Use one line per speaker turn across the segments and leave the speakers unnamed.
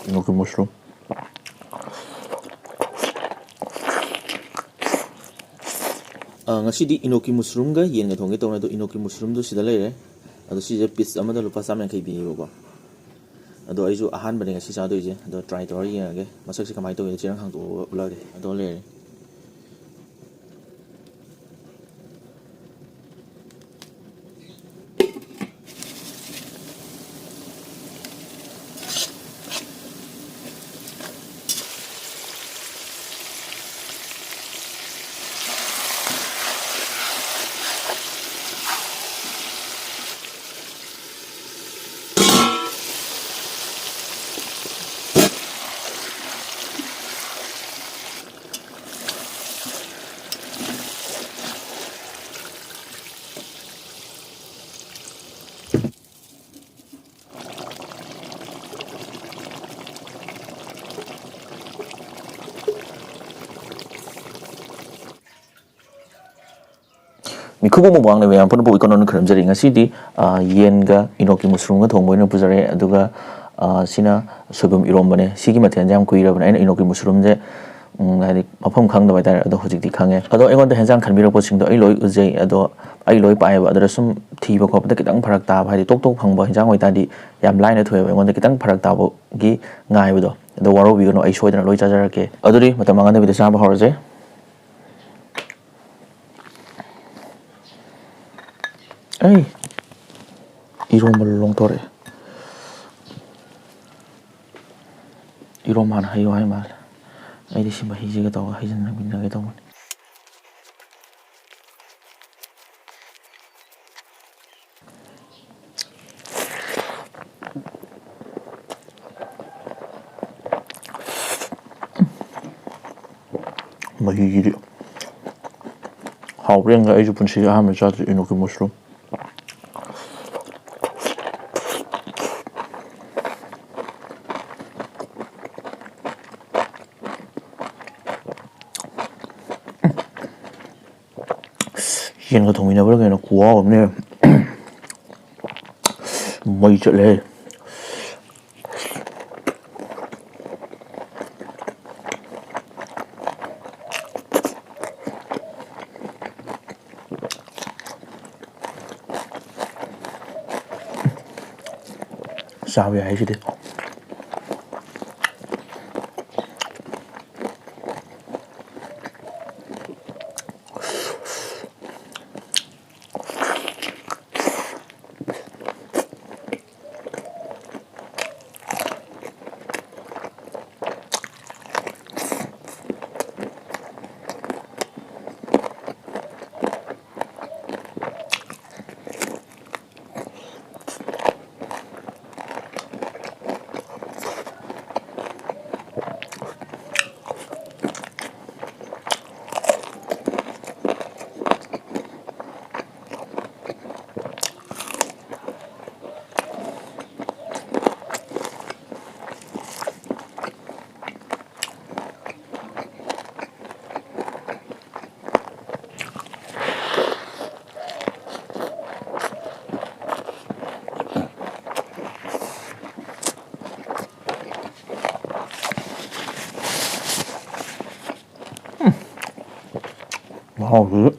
enoki mushroom.
Ngasi enoki mushroom ga yen ga thongge tawna do enoki mushroom do sida leire ado si je piece amada lupa sam yang kai bi go ado aisu ahan bane ngasi sa do je ado try to yen ga masak si kamai to ye chirang hang do ulage ado leire
Mikubu mo bang ne yang pun bu ikonon kram jari ngasi di yen ga enoki mushroom ga thongbo ne pujare aduga sina soibum irom bane sigi mathen jam kuira bane aina enoki mushroom je hari mafam khang da bai tar ado hojik di khange ado engon da henjang khanbirok po sing do ai loi ujei ado ai loi pae ba adra sum thiba khop da kitang pharak ta ba hari tok tok phangba henjang oi ta di yam line thoe ba engon da kitang pharak ta bo gi ngai ba do ado waro bi no ai soidana loi chajar ke aduri matam angane bi da sa ba horje ai irom long tore irom man hayo hai mal ai di simba hiji ga taw hijin na bin ga taw mahi how bring ga ai ju pun si ha me cha enoki mushroom yen ga thong ina bro ga na kuwa ne mai chale sabe ai de wow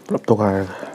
pullap tokarga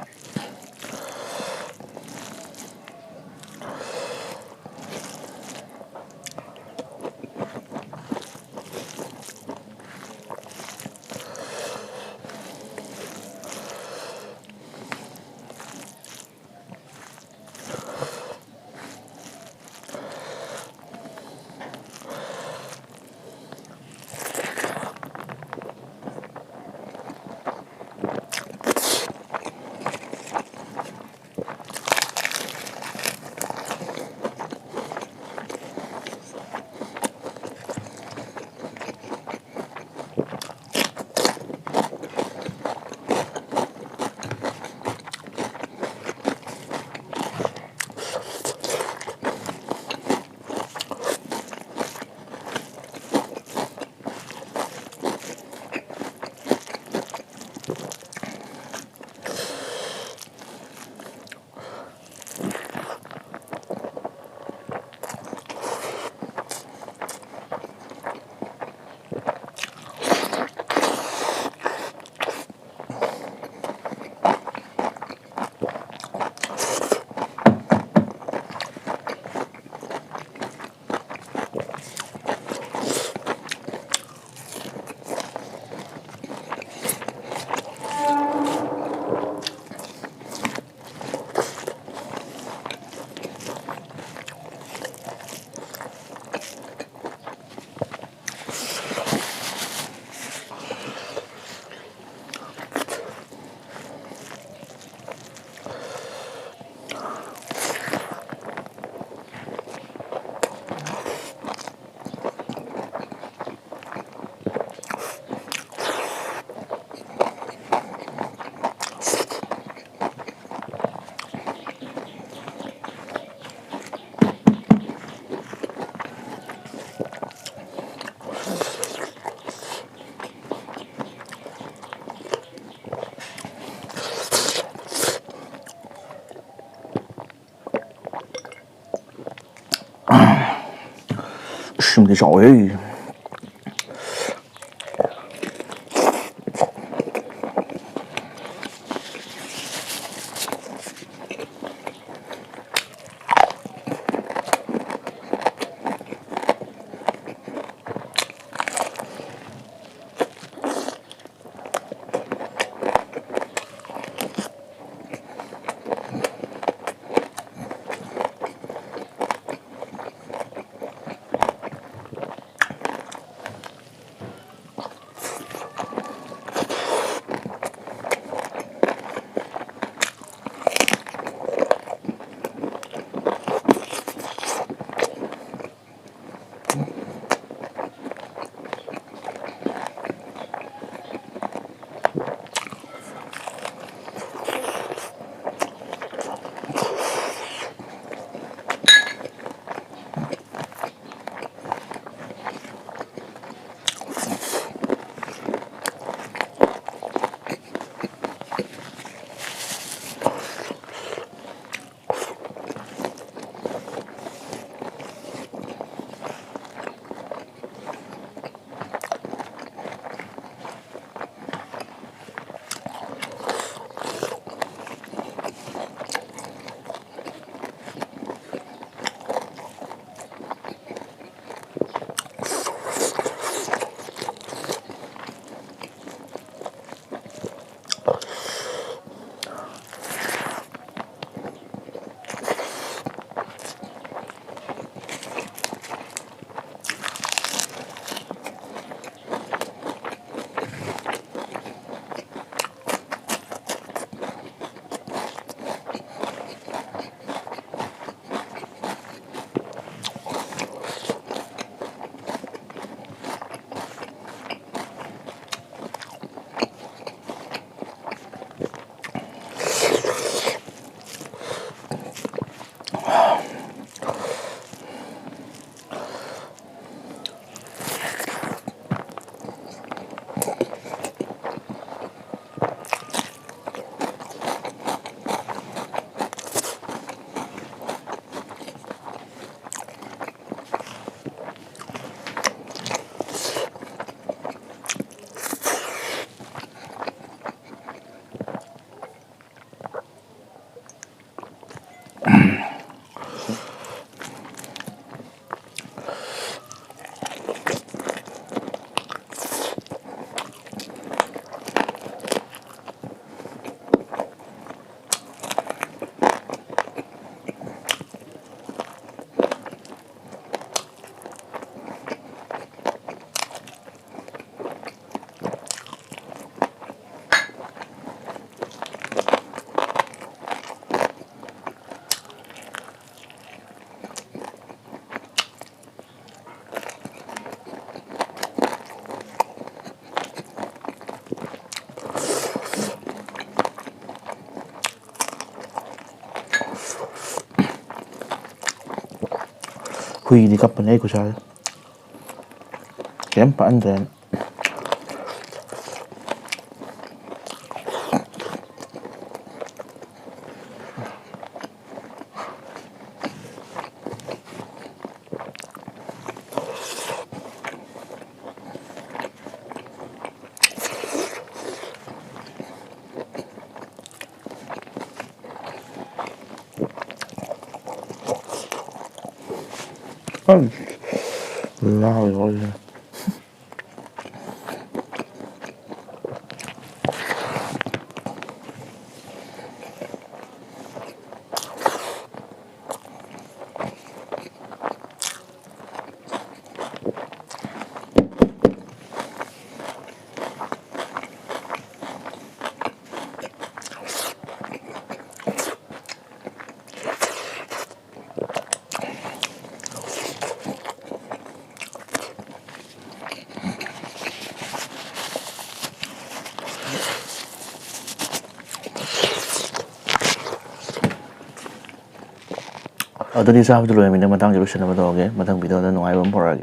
Şimdi giỏi
ꯍꯨꯏꯗꯤ ꯀꯞꯄꯅꯦ ꯑꯩ ꯈꯨꯠꯁꯥꯁꯦ ꯀꯩꯝ ꯄꯥꯟꯗ꯭ꯔꯦꯅ ꯂꯥꯎꯋꯦ ꯍꯧꯖꯤꯛ
ꯑꯗꯨꯗꯤ ꯆꯥꯕꯗ ꯂꯣꯏꯔꯝꯃꯤꯅ ꯃꯇꯥꯡꯁꯦ ꯂꯣꯏꯁꯤꯟꯅꯕ ꯇꯧꯔꯒꯦ ꯃꯊꯪ ꯚꯤꯗꯤꯑꯣꯗ ꯅꯨꯡꯉꯥꯏꯕ ꯑꯃ ꯄꯨꯔꯛꯑꯒꯦ